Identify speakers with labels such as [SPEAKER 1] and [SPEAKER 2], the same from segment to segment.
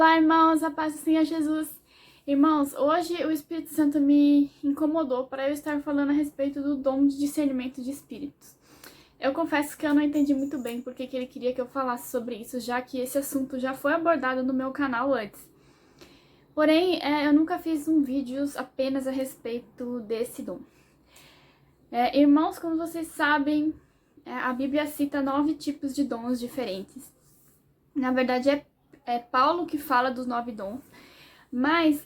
[SPEAKER 1] Olá, irmãos, a paz do Senhor Jesus. Irmãos, hoje o Espírito Santo me incomodou para eu estar falando a respeito do dom de discernimento de espíritos. Eu confesso que eu não entendi muito bem porque que ele queria que eu falasse sobre isso, já que esse assunto já foi abordado no meu canal antes. Porém, eu nunca fiz um vídeo apenas a respeito desse dom. Irmãos, como vocês sabem, a Bíblia cita 9 tipos de dons diferentes. Na verdade, é Paulo que fala dos 9 dons, mas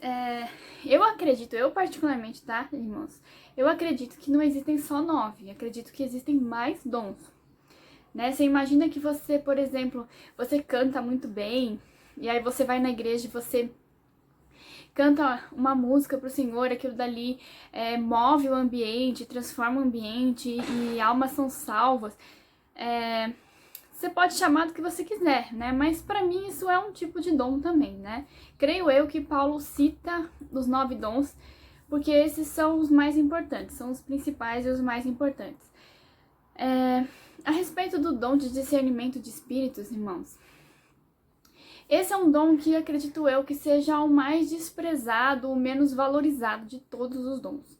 [SPEAKER 1] eu particularmente, tá, irmãos? Eu acredito que não existem só 9, acredito que existem mais dons, né? Você imagina que você, por exemplo, você canta muito bem, e aí você vai na igreja e você canta uma música pro Senhor, aquilo dali move o ambiente, transforma o ambiente e almas são salvas. Você pode chamar do que você quiser, né? Mas para mim isso é um tipo de dom também, né? Creio eu que Paulo cita os 9 dons, porque esses são os mais importantes, são os principais e os mais importantes. A respeito do dom de discernimento de espíritos, irmãos, esse é um dom que acredito eu que seja o mais desprezado, o menos valorizado de todos os dons.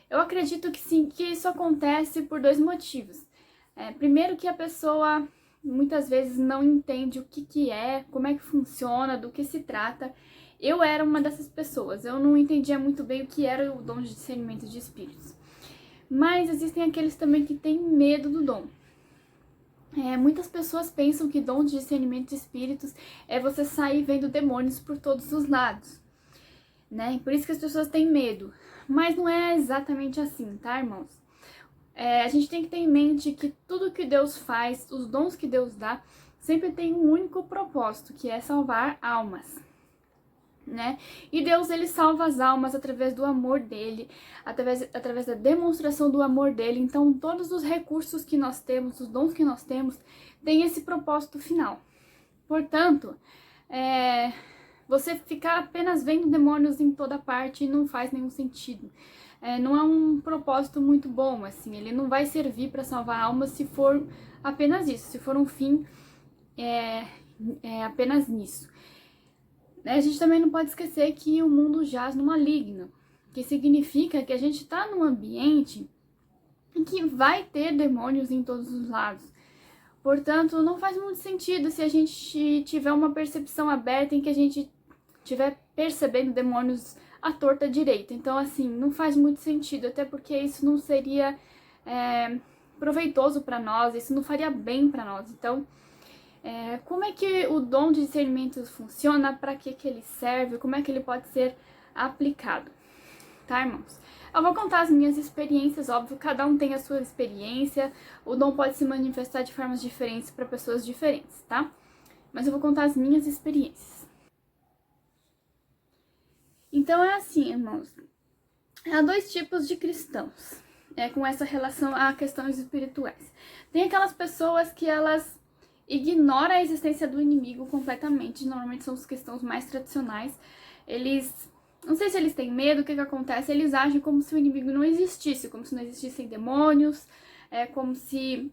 [SPEAKER 1] Eu acredito que sim, que isso acontece por 2 motivos. Primeiro que a pessoa muitas vezes não entende o que é, como é que funciona, do que se trata. Eu era uma dessas pessoas, eu não entendia muito bem o que era o dom de discernimento de espíritos. Mas existem aqueles também que têm medo do dom. Muitas pessoas pensam que dom de discernimento de espíritos é você sair vendo demônios por todos os lados, né? Por isso que as pessoas têm medo. Mas não é exatamente assim, tá, irmãos? A gente tem que ter em mente que tudo que Deus faz, os dons que Deus dá, sempre tem um único propósito, que é salvar almas, né? E Deus, ele salva as almas através do amor dele, através da demonstração do amor dele. Então, todos os recursos que nós temos, os dons que nós temos, têm esse propósito final. Portanto, você ficar apenas vendo demônios em toda parte não faz nenhum sentido. Não é um propósito muito bom, assim, ele não vai servir para salvar almas se for apenas isso, se for um fim apenas nisso. A gente também não pode esquecer que o mundo jaz no maligno, que significa que a gente está num ambiente em que vai ter demônios em todos os lados. Portanto, não faz muito sentido se a gente tiver uma percepção aberta em que a gente estiver percebendo demônios à torta direita. Então, assim, não faz muito sentido, até porque isso não seria proveitoso para nós, isso não faria bem para nós. Então, como é que o dom de discernimento funciona, para que ele serve, como é que ele pode ser aplicado, tá, irmãos? Eu vou contar as minhas experiências, óbvio, cada um tem a sua experiência, o dom pode se manifestar de formas diferentes para pessoas diferentes, tá? Mas eu vou contar as minhas experiências. Então é assim, irmãos, há 2 tipos de cristãos, com essa relação a questões espirituais. Tem aquelas pessoas que elas ignoram a existência do inimigo completamente, normalmente são os cristãos mais tradicionais. Eles, não sei se eles têm medo, o que acontece, eles agem como se o inimigo não existisse, como se não existissem demônios, como se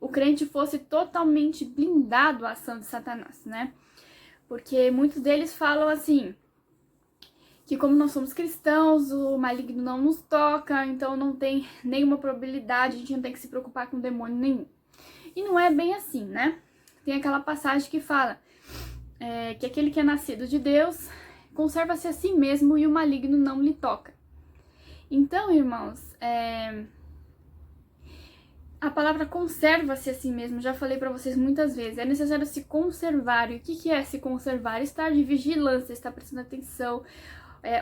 [SPEAKER 1] o crente fosse totalmente blindado à ação de Satanás, né? Porque muitos deles falam assim, que como nós somos cristãos, o maligno não nos toca, então não tem nenhuma probabilidade, a gente não tem que se preocupar com demônio nenhum. E não é bem assim, né? Tem aquela passagem que fala que aquele que é nascido de Deus conserva-se a si mesmo e o maligno não lhe toca. Então, irmãos, a palavra conserva-se a si mesmo, já falei pra vocês muitas vezes, é necessário se conservar. E o que é se conservar? Estar de vigilância, estar prestando atenção,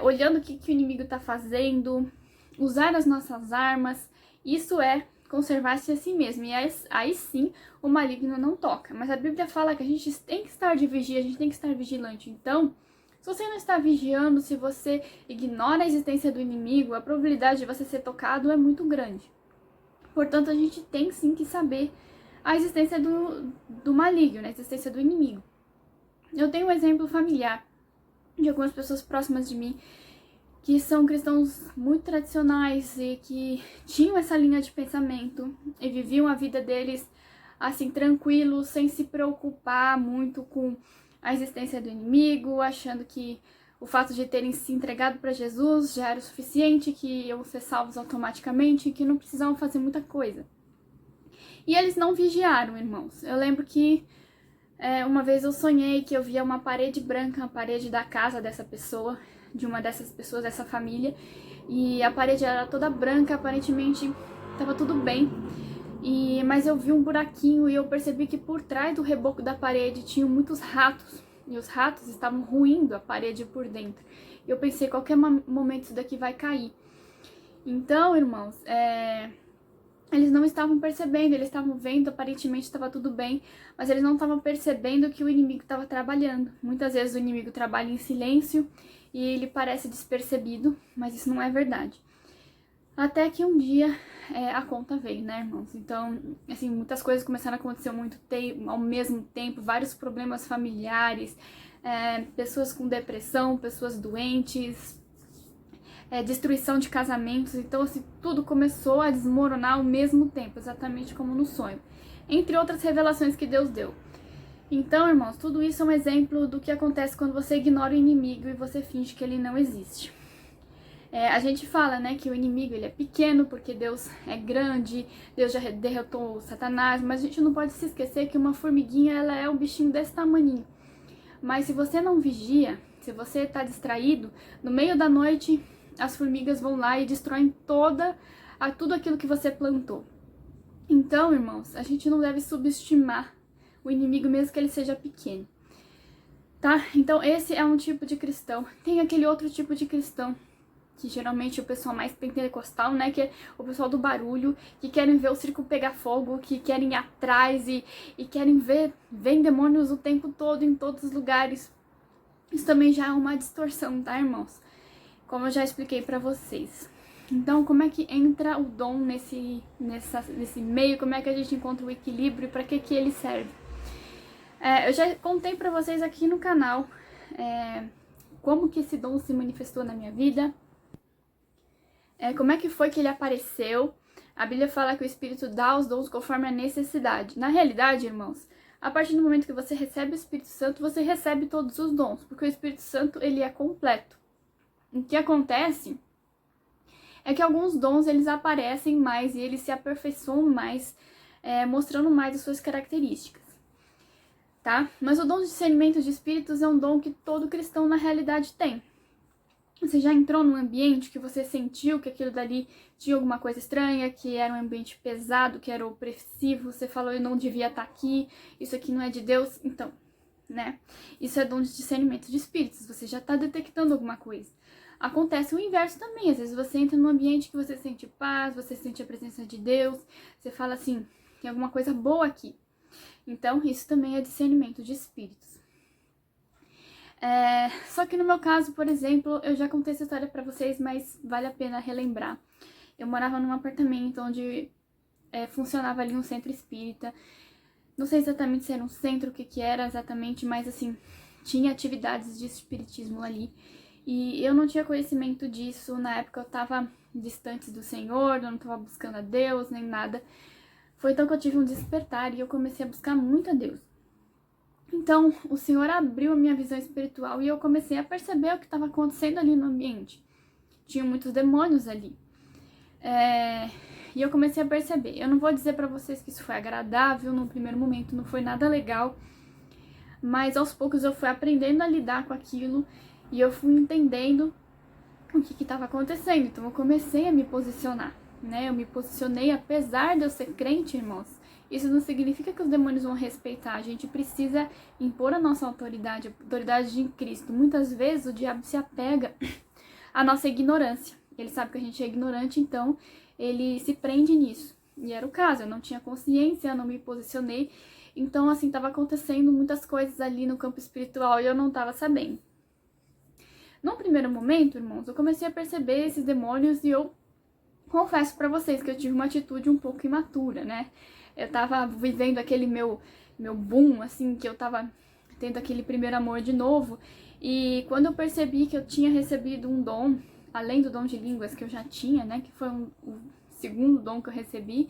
[SPEAKER 1] olhando o que o inimigo está fazendo, usar as nossas armas. Isso é conservar-se a si mesmo, e aí sim o maligno não toca. Mas a Bíblia fala que a gente tem que estar de vigia, a gente tem que estar vigilante. Então, se você não está vigiando, se você ignora a existência do inimigo, a probabilidade de você ser tocado é muito grande. Portanto, a gente tem sim que saber a existência do maligno, a existência do inimigo. Eu tenho um exemplo familiar de algumas pessoas próximas de mim que são cristãos muito tradicionais e que tinham essa linha de pensamento e viviam a vida deles assim, tranquilo, sem se preocupar muito com a existência do inimigo, achando que o fato de terem se entregado para Jesus já era o suficiente, que iam ser salvos automaticamente, que não precisavam fazer muita coisa. E eles não vigiaram, irmãos. Eu lembro que uma vez eu sonhei que eu via uma parede branca, a parede da casa dessa pessoa, de uma dessas pessoas, dessa família, e a parede era toda branca, aparentemente estava tudo bem. Mas eu vi um buraquinho e eu percebi que por trás do reboco da parede tinham muitos ratos. E os ratos estavam ruindo a parede por dentro. E eu pensei, qualquer momento isso daqui vai cair. Então, irmãos, eles não estavam percebendo, eles estavam vendo, aparentemente estava tudo bem, mas eles não estavam percebendo que o inimigo estava trabalhando. Muitas vezes o inimigo trabalha em silêncio e ele parece despercebido, mas isso não é verdade. Até que um dia a conta veio, né, irmãos? Então, assim, muitas coisas começaram a acontecer ao mesmo tempo, vários problemas familiares, pessoas com depressão, pessoas doentes, destruição de casamentos. Então, assim, tudo começou a desmoronar ao mesmo tempo, exatamente como no sonho. Entre outras revelações que Deus deu. Então, irmãos, tudo isso é um exemplo do que acontece quando você ignora o inimigo e você finge que ele não existe. A gente fala, né, que o inimigo ele é pequeno porque Deus é grande, Deus já derrotou Satanás, mas a gente não pode se esquecer que uma formiguinha ela é um bichinho desse tamaninho. Mas se você não vigia, se você está distraído, no meio da noite as formigas vão lá e destroem tudo aquilo que você plantou. Então, irmãos, a gente não deve subestimar o inimigo mesmo que ele seja pequeno, tá? Então esse é um tipo de cristão. Tem aquele outro tipo de cristão que geralmente é o pessoal mais pentecostal, né, que é o pessoal do barulho, que querem ver o circo pegar fogo, que querem ir atrás e querem ver demônios o tempo todo, em todos os lugares. Isso também já é uma distorção, tá, irmãos? Como eu já expliquei pra vocês. Então, como é que entra o dom nesse meio? Como é que a gente encontra o equilíbrio? Pra que ele serve? Eu já contei pra vocês aqui no canal como que esse dom se manifestou na minha vida. Como é que foi que ele apareceu? A Bíblia fala que o Espírito dá os dons conforme a necessidade. Na realidade, irmãos, a partir do momento que você recebe o Espírito Santo, você recebe todos os dons, porque o Espírito Santo ele é completo. O que acontece é que alguns dons eles aparecem mais e eles se aperfeiçoam mais, mostrando mais as suas características, tá? Mas o dom de discernimento de espíritos é um dom que todo cristão na realidade tem. Você já entrou num ambiente que você sentiu que aquilo dali tinha alguma coisa estranha, que era um ambiente pesado, que era opressivo, você falou, eu não devia estar aqui, isso aqui não é de Deus, então, né? Isso é dom de discernimento de espíritos, você já está detectando alguma coisa. Acontece o inverso também, às vezes você entra num ambiente que você sente paz, você sente a presença de Deus, você fala assim, tem alguma coisa boa aqui. Então, isso também é discernimento de espíritos. Só que no meu caso, por exemplo, eu já contei essa história pra vocês, mas vale a pena relembrar. Eu morava num apartamento onde funcionava ali um centro espírita. Não sei exatamente se era um centro, o que era exatamente, mas assim, tinha atividades de espiritismo ali. E eu não tinha conhecimento disso, na época eu tava distante do Senhor, eu não tava buscando a Deus, nem nada. Foi então que eu tive um despertar e eu comecei a buscar muito a Deus. Então, o Senhor abriu a minha visão espiritual e eu comecei a perceber o que estava acontecendo ali no ambiente. Tinha muitos demônios ali. E eu comecei a perceber. Eu não vou dizer pra vocês que isso foi agradável no primeiro momento, não foi nada legal. Mas aos poucos eu fui aprendendo a lidar com aquilo e eu fui entendendo o que estava acontecendo. Então eu comecei a me posicionar, né? Eu me posicionei apesar de eu ser crente, irmãos. Isso não significa que os demônios vão respeitar. A gente precisa impor a nossa autoridade, a autoridade de Cristo. Muitas vezes o diabo se apega à nossa ignorância. Ele sabe que a gente é ignorante, então ele se prende nisso. E era o caso, eu não tinha consciência, eu não me posicionei. Então, assim, estava acontecendo muitas coisas ali no campo espiritual e eu não estava sabendo. Num primeiro momento, irmãos, eu comecei a perceber esses demônios e eu confesso pra vocês que eu tive uma atitude um pouco imatura, né? Eu tava vivendo aquele meu boom, assim, que eu tava tendo aquele primeiro amor de novo. E quando eu percebi que eu tinha recebido um dom, além do dom de línguas que eu já tinha, né, que foi o segundo dom que eu recebi,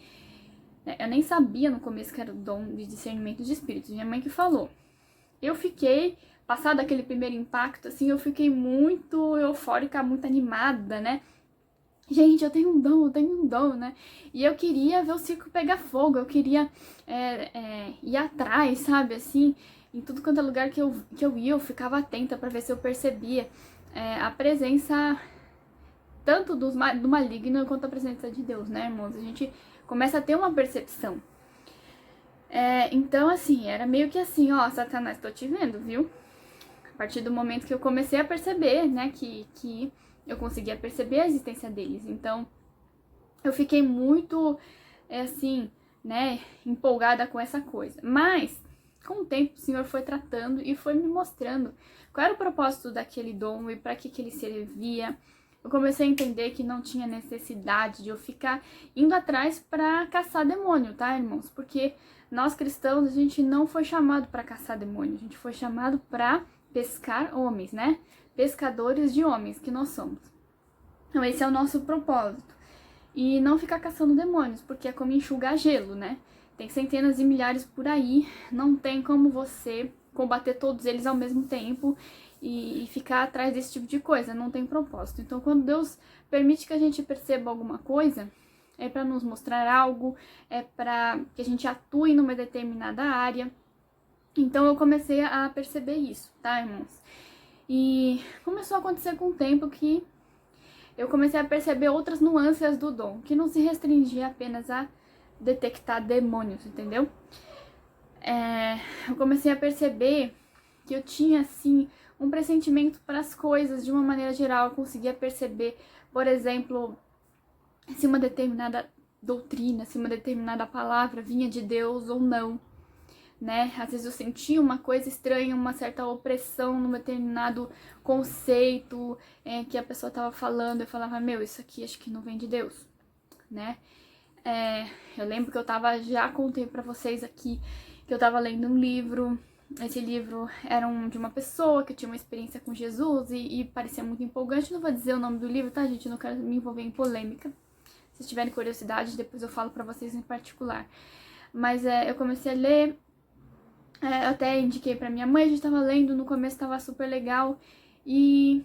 [SPEAKER 1] Eu nem sabia no começo que era o dom de discernimento de espíritos, minha mãe que falou. Eu fiquei, passado aquele primeiro impacto, assim, eu fiquei muito eufórica, muito animada, né? Gente, eu tenho um dom, né? E eu queria ver o circo pegar fogo, eu queria ir atrás, sabe, assim, em tudo quanto é lugar que eu ia, eu ficava atenta pra ver se eu percebia a presença tanto do maligno quanto a presença de Deus, né, irmãos? A gente começa a ter uma percepção. Então, assim, era meio que assim, ó, Satanás, tô te vendo, viu? A partir do momento que eu comecei a perceber, né, que eu conseguia perceber a existência deles. Então, eu fiquei muito, assim, né, empolgada com essa coisa. Mas, com o tempo, o Senhor foi tratando e foi me mostrando qual era o propósito daquele dom e para que ele servia. Eu comecei a entender que não tinha necessidade de eu ficar indo atrás para caçar demônio, tá, irmãos? Porque nós cristãos, a gente não foi chamado para caçar demônio, a gente foi chamado para pescar homens, né? Pescadores de homens que nós somos. Então esse é o nosso propósito. E não ficar caçando demônios, porque é como enxugar gelo, né? Tem centenas de milhares por aí, não tem como você combater todos eles ao mesmo tempo e ficar atrás desse tipo de coisa, não tem propósito. Então quando Deus permite que a gente perceba alguma coisa, é para nos mostrar algo, é para que a gente atue numa determinada área. Então eu comecei a perceber isso, tá, irmãos? E começou a acontecer com o tempo que eu comecei a perceber outras nuances do dom, que não se restringia apenas a detectar demônios, entendeu? Eu comecei a perceber que eu tinha, assim, um pressentimento para as coisas de uma maneira geral. Eu conseguia perceber, por exemplo, se uma determinada doutrina, se uma determinada palavra vinha de Deus ou não, né? Às vezes eu sentia uma coisa estranha, uma certa opressão num determinado conceito que a pessoa estava falando. Eu falava, meu, isso aqui acho que não vem de Deus, né? Eu lembro que já contei pra vocês aqui, que eu tava lendo um livro. Esse livro era de uma pessoa que tinha uma experiência com Jesus e parecia muito empolgante. Não vou dizer o nome do livro, tá, gente? Eu não quero me envolver em polêmica. Se tiverem curiosidade, depois eu falo pra vocês em particular. Mas eu comecei a ler, eu até indiquei pra minha mãe, a gente tava lendo, no começo tava super legal. E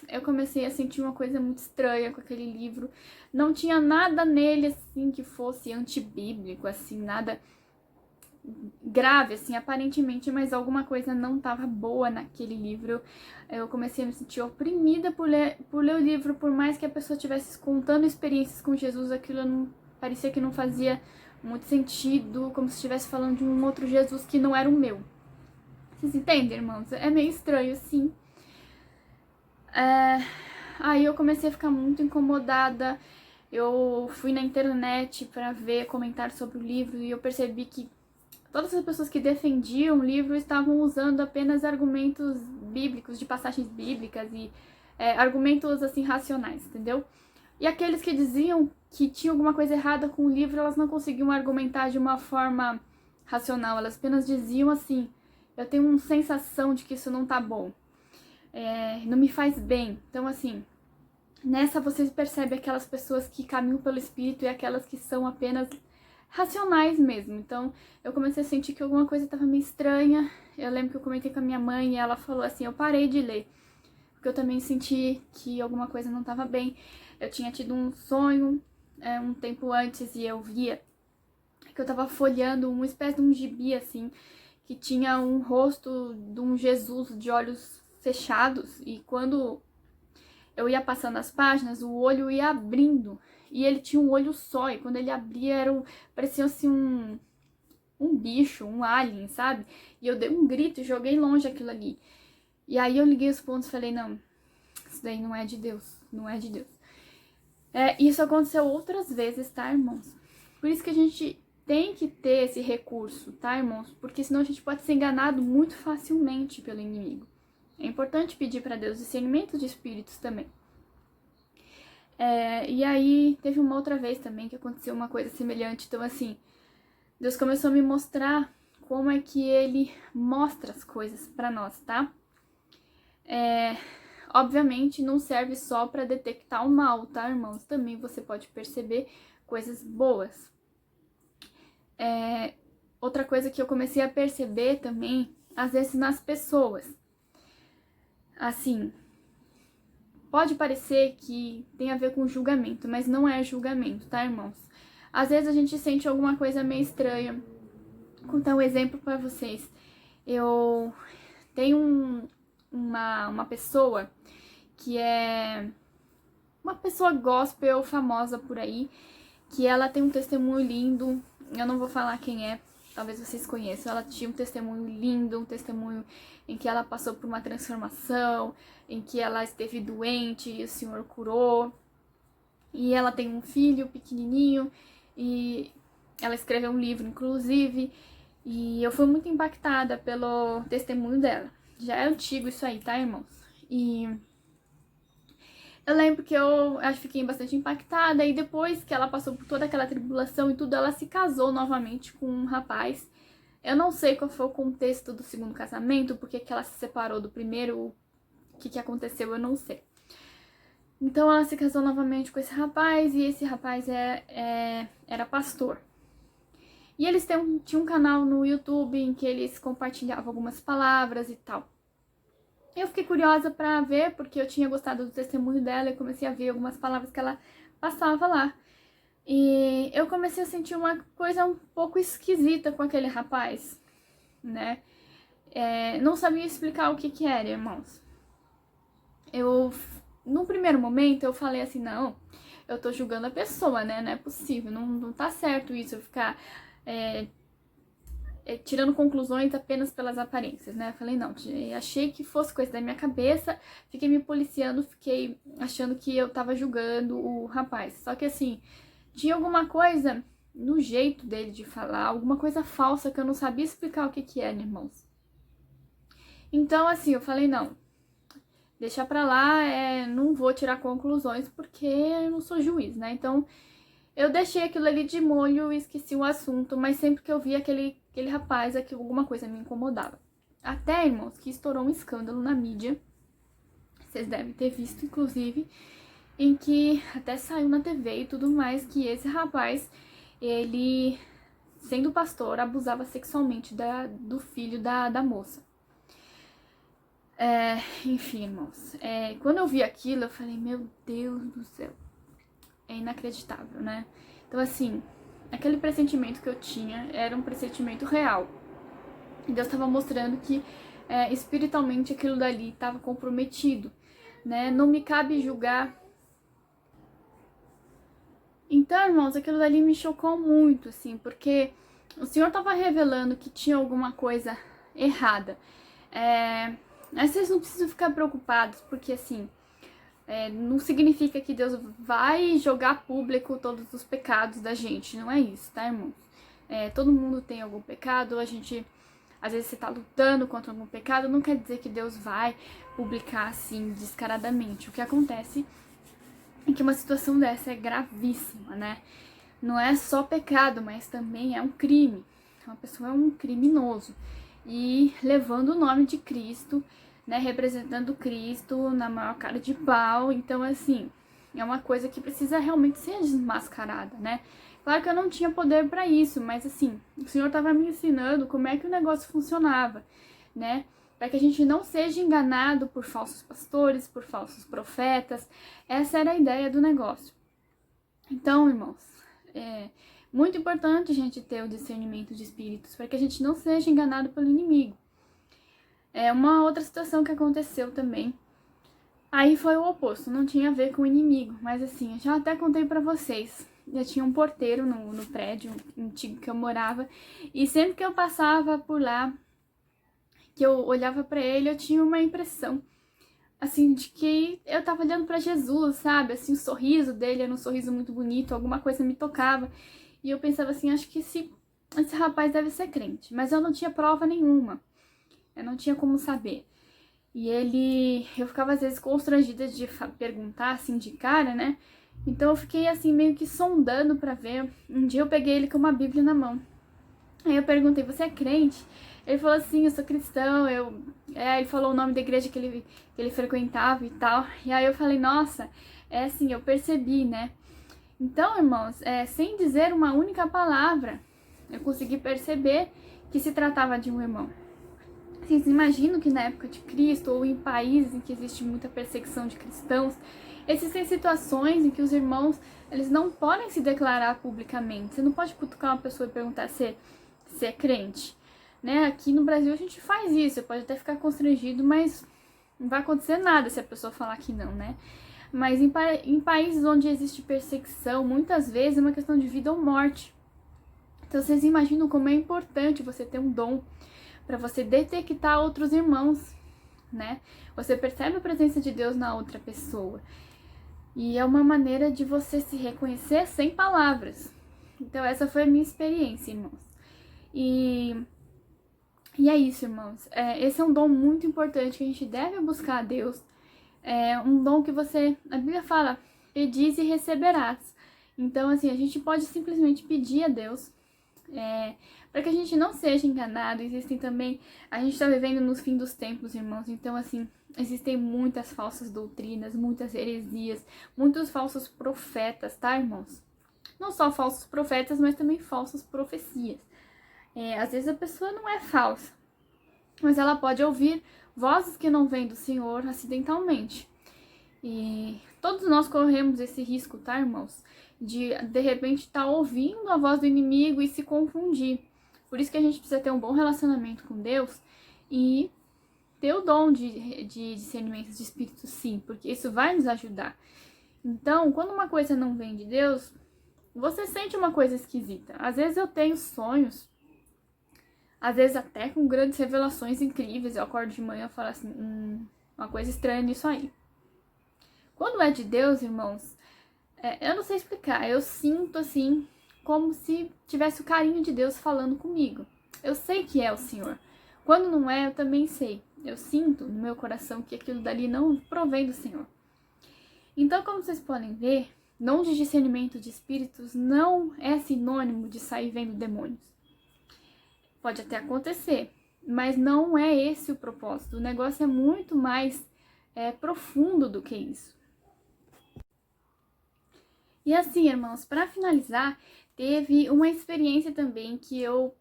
[SPEAKER 1] eu comecei a sentir uma coisa muito estranha com aquele livro. Não tinha nada nele, assim, que fosse antibíblico, assim, nada grave, assim, aparentemente, mas alguma coisa não estava boa naquele livro. Eu comecei a me sentir oprimida por ler o livro, por mais que a pessoa estivesse contando experiências com Jesus, aquilo não, parecia que não fazia muito sentido, como se estivesse falando de um outro Jesus que não era o meu. Vocês entendem, irmãos? É meio estranho, assim. Aí eu comecei a ficar muito incomodada. Eu fui na internet para ver comentários sobre o livro e eu percebi que todas as pessoas que defendiam o livro estavam usando apenas argumentos bíblicos, de passagens bíblicas e argumentos assim racionais, entendeu? E aqueles que diziam que tinha alguma coisa errada com o livro, elas não conseguiam argumentar de uma forma racional, elas apenas diziam assim: eu tenho uma sensação de que isso não tá bom, não me faz bem. Então, assim, nessa vocês percebem aquelas pessoas que caminham pelo espírito e aquelas que são apenas racionais mesmo. Então, eu comecei a sentir que alguma coisa estava meio estranha. Eu lembro que eu comentei com a minha mãe e ela falou assim, eu parei de ler, porque eu também senti que alguma coisa não estava bem. Eu tinha tido um sonho um tempo antes e eu via que eu estava folheando uma espécie de um gibi, assim, que tinha um rosto de um Jesus de olhos fechados, e quando eu ia passando as páginas, o olho ia abrindo, e ele tinha um olho só, e quando ele abria parecia assim um bicho, um alien, sabe? E eu dei um grito e joguei longe aquilo ali. E aí eu liguei os pontos e falei, não, isso daí não é de Deus, não é de Deus. Isso aconteceu outras vezes, tá, irmãos? Por isso que a gente tem que ter esse recurso, tá, irmãos? Porque senão a gente pode ser enganado muito facilmente pelo inimigo. É importante pedir para Deus discernimento de espíritos também. E aí, teve uma outra vez também que aconteceu uma coisa semelhante. Então, assim, Deus começou a me mostrar como é que Ele mostra as coisas para nós, tá? Obviamente, não serve só para detectar o mal, tá, irmãos? Também você pode perceber coisas boas. Outra coisa que eu comecei a perceber também, às vezes nas pessoas. Assim, pode parecer que tem a ver com julgamento, mas não é julgamento, tá, irmãos? Às vezes a gente sente alguma coisa meio estranha. Vou contar um exemplo pra vocês. Eu tenho uma pessoa que é uma pessoa gospel famosa por aí, que ela tem um testemunho lindo. Eu não vou falar quem é, talvez vocês conheçam. Ela tinha um testemunho lindo, um testemunho em que ela passou por uma transformação, em que ela esteve doente e o Senhor curou. E ela tem um filho pequenininho e ela escreveu um livro, inclusive, e eu fui muito impactada pelo testemunho dela. Já é antigo isso aí, tá, irmãos? E eu lembro que eu fiquei bastante impactada, e depois que ela passou por toda aquela tribulação e tudo, ela se casou novamente com um rapaz. Eu não sei qual foi o contexto do segundo casamento, porque que ela se separou do primeiro, o que aconteceu, eu não sei. Então ela se casou novamente com esse rapaz, e esse rapaz era pastor. E eles tinham um canal no YouTube em que eles compartilhavam algumas palavras e tal. Eu fiquei curiosa pra ver, porque eu tinha gostado do testemunho dela e comecei a ver algumas palavras que ela passava lá. E eu comecei a sentir uma coisa um pouco esquisita com aquele rapaz, né? Não sabia explicar o que era, irmãos. No primeiro momento, eu falei assim, não, eu tô julgando a pessoa, né? Não é possível, não tá certo isso, eu ficar tirando conclusões apenas pelas aparências, né? Eu falei, não, achei que fosse coisa da minha cabeça, fiquei me policiando, fiquei achando que eu tava julgando o rapaz. Só que assim, tinha alguma coisa no jeito dele de falar, alguma coisa falsa que eu não sabia explicar o que era, irmãos. Então, assim, eu falei, não, deixa pra lá, não vou tirar conclusões porque eu não sou juiz, né? Então, eu deixei aquilo ali de molho e esqueci o assunto, mas sempre que eu via aquele rapaz, alguma coisa me incomodava. Até, irmãos, que estourou um escândalo na mídia, vocês devem ter visto, inclusive, em que até saiu na TV e tudo mais, que esse rapaz, ele, sendo pastor, abusava sexualmente do filho da moça. Enfim, irmãos, quando eu vi aquilo, eu falei, meu Deus do céu, é inacreditável, né? Então, assim, aquele pressentimento que eu tinha era um pressentimento real. E Deus estava mostrando que espiritualmente aquilo dali estava comprometido, né? Não me cabe julgar. Então, irmãos, aquilo dali me chocou muito, assim, porque o Senhor estava revelando que tinha alguma coisa errada. Mas vocês não precisam ficar preocupados, porque, assim, não significa que Deus vai jogar público todos os pecados da gente, não é isso, tá, irmãos? Todo mundo tem algum pecado, às vezes você tá lutando contra algum pecado, não quer dizer que Deus vai publicar assim, descaradamente. O que acontece é que uma situação dessa é gravíssima, né? Não é só pecado, mas também é um crime. Uma pessoa é um criminoso. E levando o nome de Cristo, né, representando Cristo na maior cara de pau. Então, assim, é uma coisa que precisa realmente ser desmascarada, né? Claro que eu não tinha poder para isso, mas assim, o Senhor estava me ensinando como é que o negócio funcionava, né? Para que a gente não seja enganado por falsos pastores, por falsos profetas. Essa era a ideia do negócio. Então, irmãos, é muito importante a gente ter o discernimento de espíritos, para que a gente não seja enganado pelo inimigo. Uma outra situação que aconteceu também, aí foi o oposto, não tinha a ver com o inimigo, mas assim, eu já até contei pra vocês, já tinha um porteiro no prédio antigo que eu morava, e sempre que eu passava por lá, que eu olhava pra ele, eu tinha uma impressão, assim, de que eu tava olhando pra Jesus, sabe, assim, o sorriso dele era um sorriso muito bonito, alguma coisa me tocava, e eu pensava assim, acho que esse rapaz deve ser crente, mas eu não tinha prova nenhuma. Eu não tinha como saber. E eu ficava às vezes constrangida de perguntar assim de cara, né? Então eu fiquei assim meio que sondando pra ver. Um dia eu peguei ele com uma Bíblia na mão. Aí eu perguntei, você é crente? Ele falou assim, eu sou cristão. Ele falou o nome da igreja que ele frequentava e tal. E aí eu falei, nossa, eu percebi, né? Então, irmãos, sem dizer uma única palavra, Eu consegui perceber que se tratava de um irmão. Vocês imaginam que na época de Cristo, ou em países em que existe muita perseguição de cristãos, existem situações em que os irmãos, eles não podem se declarar publicamente. Você não pode cutucar uma pessoa e perguntar se é crente, né? Aqui no Brasil a gente faz isso, você pode até ficar constrangido, mas não vai acontecer nada se a pessoa falar que não, né? Mas em países onde existe perseguição, muitas vezes é uma questão de vida ou morte. Então vocês imaginam como é importante você ter um dom para você detectar outros irmãos, né? Você percebe a presença de Deus na outra pessoa. E é uma maneira de você se reconhecer sem palavras. Então essa foi a minha experiência, irmãos. E é isso, irmãos. Esse é um dom muito importante que a gente deve buscar a Deus. É um dom que a Bíblia fala, pedis e receberás. Então, assim, a gente pode simplesmente pedir a Deus, para que a gente não seja enganado. Existem também, a gente está vivendo no fim dos tempos, irmãos, então assim, existem muitas falsas doutrinas, muitas heresias, muitos falsos profetas, tá, irmãos? Não só falsos profetas, mas também falsas profecias. Às vezes a pessoa não é falsa, mas ela pode ouvir vozes que não vêm do Senhor acidentalmente. E todos nós corremos esse risco, tá, irmãos? De repente estar ouvindo a voz do inimigo e se confundir. Por isso que a gente precisa ter um bom relacionamento com Deus e ter o dom de discernimento de espírito, sim, porque isso vai nos ajudar. Então, quando uma coisa não vem de Deus, você sente uma coisa esquisita. Às vezes eu tenho sonhos, às vezes até com grandes revelações incríveis. Eu acordo de manhã e falo assim, uma coisa estranha nisso aí. Quando é de Deus, irmãos, eu não sei explicar, eu sinto assim, como se tivesse o carinho de Deus falando comigo. Eu sei que é o Senhor. Quando não é, eu também sei. Eu sinto no meu coração que aquilo dali não provém do Senhor. Então, como vocês podem ver, dom de discernimento de espíritos não é sinônimo de sair vendo demônios. Pode até acontecer, mas não é esse o propósito. O negócio é muito mais profundo do que isso. E assim, irmãos, para finalizar, teve uma experiência também que eu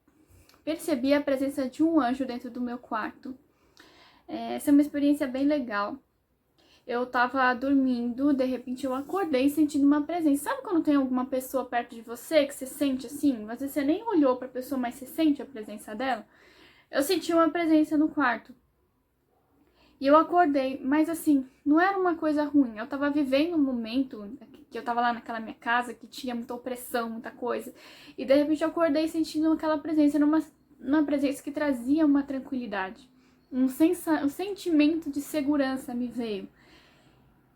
[SPEAKER 1] percebi a presença de um anjo dentro do meu quarto. Essa é uma experiência bem legal. Eu tava dormindo, de repente eu acordei sentindo uma presença. Sabe quando tem alguma pessoa perto de você que você sente assim? Às vezes você nem olhou pra pessoa, mas você sente a presença dela? Eu senti uma presença no quarto. E eu acordei, mas assim, não era uma coisa ruim. Eu tava vivendo um momento que eu tava lá naquela minha casa, que tinha muita opressão, muita coisa. E de repente eu acordei sentindo aquela presença, uma presença que trazia uma tranquilidade. Um sentimento de segurança me veio.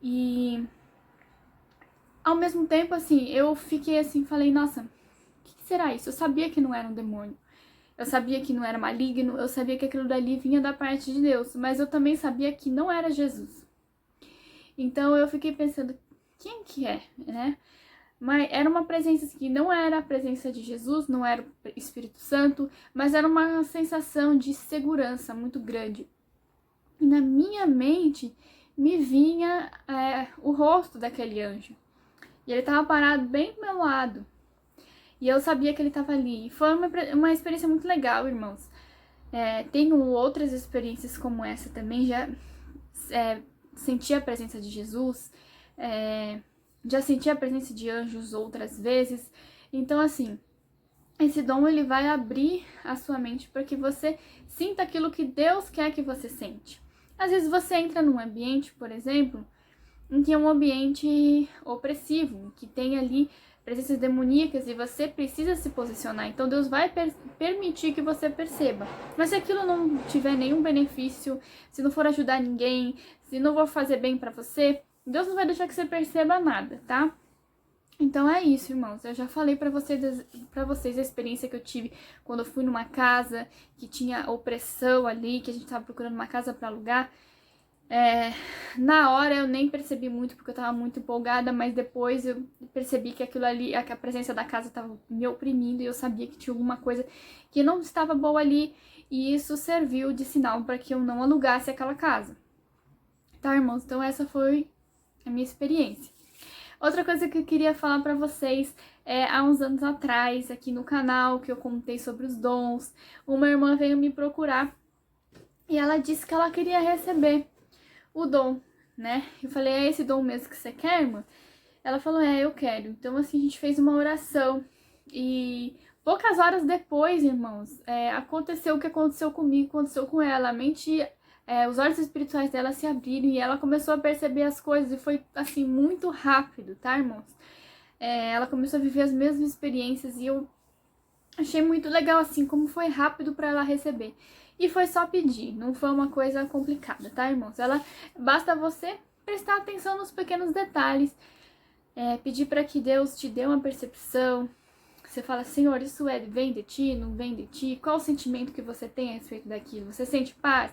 [SPEAKER 1] E ao mesmo tempo, assim, eu fiquei assim, falei, nossa, o que será isso? Eu sabia que não era um demônio. Eu sabia que não era maligno, eu sabia que aquilo dali vinha da parte de Deus, mas eu também sabia que não era Jesus. Então eu fiquei pensando, quem que é, né? Mas era uma presença que não era a presença de Jesus, não era o Espírito Santo, mas era uma sensação de segurança muito grande. E na minha mente me vinha o rosto daquele anjo. E ele estava parado bem do meu lado. E eu sabia que ele estava ali. E foi uma experiência muito legal, irmãos. Tenho outras experiências como essa também. Já senti a presença de Jesus. Já senti a presença de anjos outras vezes. Então, assim, esse dom ele vai abrir a sua mente para que você sinta aquilo que Deus quer que você sente. Às vezes você entra num ambiente, por exemplo, em que é um ambiente opressivo, que tem ali presenças demoníacas e você precisa se posicionar. Então Deus vai permitir que você perceba. Mas se aquilo não tiver nenhum benefício, se não for ajudar ninguém, se não for fazer bem pra você, Deus não vai deixar que você perceba nada, tá? Então é isso, irmãos. Eu já falei pra vocês a experiência que eu tive quando eu fui numa casa que tinha opressão ali, que a gente tava procurando uma casa pra alugar. Na hora eu nem percebi muito porque eu tava muito empolgada, mas depois eu percebi que aquilo ali, que a presença da casa tava me oprimindo e eu sabia que tinha alguma coisa que não estava boa ali, e isso serviu de sinal para que eu não alugasse aquela casa. Tá, irmãos? Então essa foi a minha experiência. Outra coisa que eu queria falar pra vocês há uns anos atrás, aqui no canal, que eu contei sobre os dons. Uma irmã veio me procurar e ela disse que ela queria receber o dom, né? Eu falei, é esse dom mesmo que você quer, irmã? Ela falou, eu quero. Então, assim, a gente fez uma oração e poucas horas depois, irmãos, aconteceu o que aconteceu comigo, aconteceu com ela. A mente, os olhos espirituais dela se abriram e ela começou a perceber as coisas e foi, assim, muito rápido, tá, irmãos? Ela começou a viver as mesmas experiências e eu achei muito legal, assim, como foi rápido para ela receber. E foi só pedir, não foi uma coisa complicada, tá, irmãos? Basta você prestar atenção nos pequenos detalhes, pedir para que Deus te dê uma percepção. Você fala, Senhor, isso vem de ti, não vem de ti? Qual o sentimento que você tem a respeito daquilo? Você sente paz?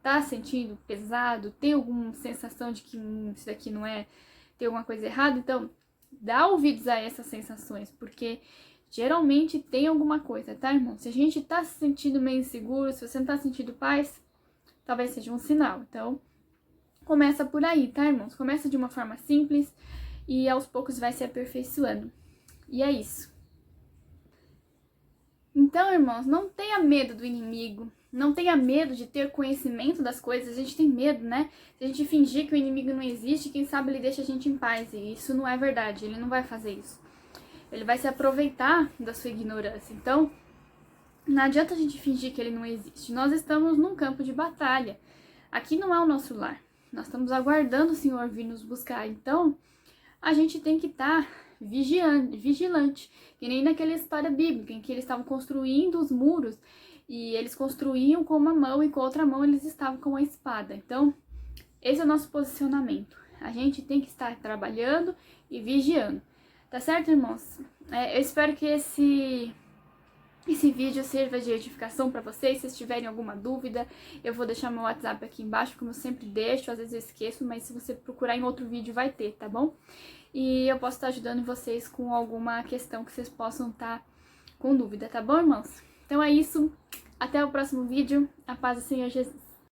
[SPEAKER 1] Tá sentindo pesado? Tem alguma sensação de que isso daqui não tem alguma coisa errada? Então, dá ouvidos a essas sensações, porque geralmente tem alguma coisa, tá, irmão? Se a gente tá se sentindo meio inseguro, se você não tá sentindo paz, talvez seja um sinal. Então, começa por aí, tá, irmãos? Começa de uma forma simples e aos poucos vai se aperfeiçoando. E é isso. Então, irmãos, não tenha medo do inimigo, não tenha medo de ter conhecimento das coisas. A gente tem medo, né? Se a gente fingir que o inimigo não existe, quem sabe ele deixa a gente em paz. E isso não é verdade, ele não vai fazer isso. Ele vai se aproveitar da sua ignorância. Então, não adianta a gente fingir que ele não existe. Nós estamos num campo de batalha. Aqui não é o nosso lar. Nós estamos aguardando o Senhor vir nos buscar. Então, a gente tem que estar vigilante. Que nem naquela história bíblica em que eles estavam construindo os muros e eles construíam com uma mão e com a outra mão eles estavam com a espada. Então, esse é o nosso posicionamento. A gente tem que estar trabalhando e vigiando. Tá certo, irmãos? Eu espero que esse vídeo sirva de edificação para vocês. Se vocês tiverem alguma dúvida, eu vou deixar meu WhatsApp aqui embaixo, como eu sempre deixo. Às vezes eu esqueço, mas se você procurar em outro vídeo vai ter, tá bom? E eu posso estar ajudando vocês com alguma questão que vocês possam estar com dúvida, tá bom, irmãos? Então é isso. Até o próximo vídeo. A paz do Senhor Jesus.